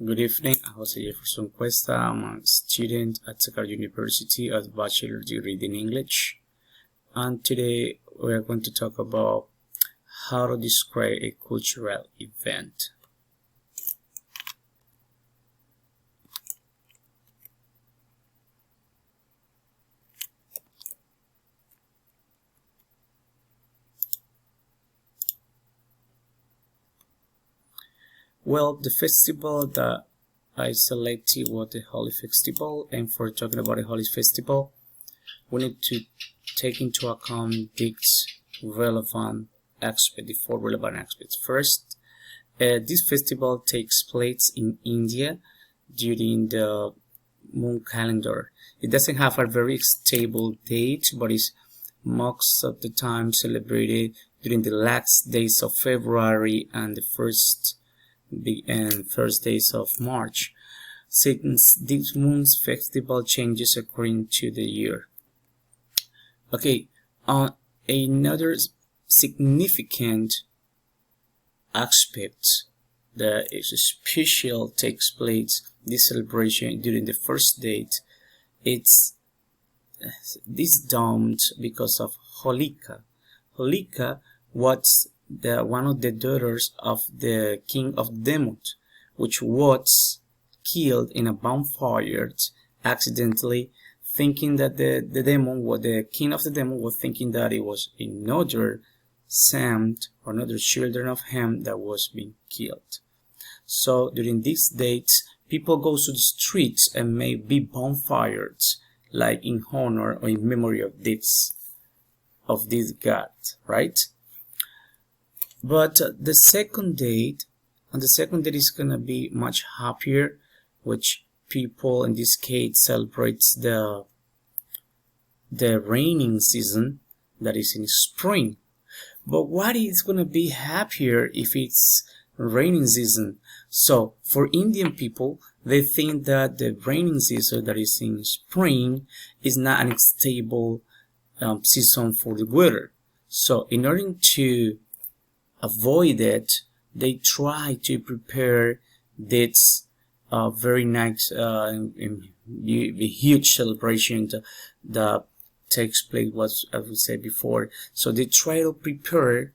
Good evening. Jose Jefferson Cuesta. I'm a student at Sakar University as Bachelor degree in English. And today we're going to talk about how to describe a cultural event. Well, the festival that I selected was the Holy Festival, and for talking about the Holy Festival, we need to take into account these relevant aspects, the four relevant aspects. First, this festival takes place in India during the moon calendar. It doesn't have a very stable date, but it's most of the time celebrated during the last days of February and the first days of March, since this moon's festival changes according to the year. Okay, another significant aspect that is special takes place this celebration during the first date. It's this dawned because of Holika. Holika was one of the daughters of the king of Demut, which was killed in a bonfire accidentally, thinking that the king of the demon was thinking that it was another saint or another children of him that was being killed. So during these dates, people go to the streets and make big bonfires, like in honor or in memory of this god, right? But the second date is gonna be much happier, which people in this case celebrates the raining season, that is in spring. But what is gonna be happier if it's raining season? So for Indian people, they think that the raining season that is in spring is not an stable season for the weather. So in order to avoid it, they try to prepare this very nice huge celebration that takes place, as we said before. So they try to prepare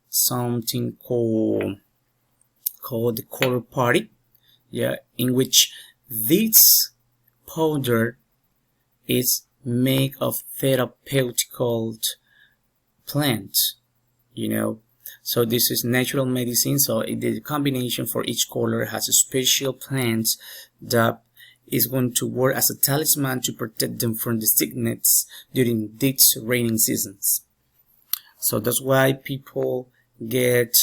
something called the color party, in which this powder is made of therapeutical plants, So this is natural medicine. So the combination for each color has a special plant that is going to work as a talisman to protect them from the sickness during these raining seasons. So that's why people get,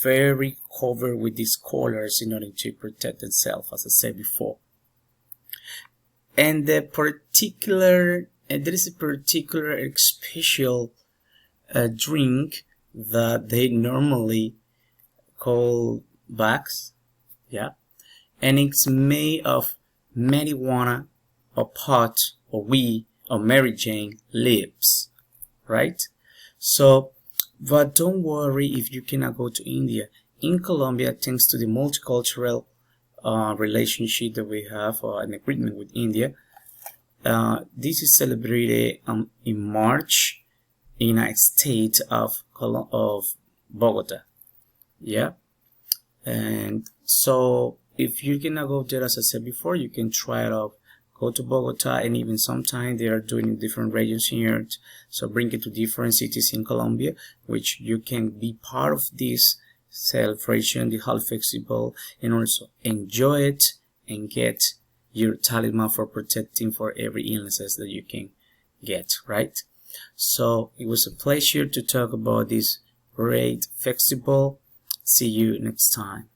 very covered with these colors in order to protect themselves, as I said before. And there is a particular special drink that they normally call bags, and it's made of marijuana or pot or weed or Mary Jane leaves, right? So, but don't worry if you cannot go to India. In Colombia, thanks to the multicultural relationship that we have, an agreement with India, this is celebrated in March in the United States of Bogota, and so if you cannot go there, as I said before, you can try it out. Go to Bogota, and even sometimes they are doing different regions here, so bring it to different cities in Colombia, which you can be part of this celebration, the Holy Festival, and also enjoy it and get your talisman for protecting for every illnesses that you can get, right? So it was a pleasure to talk about this great festival. See you next time.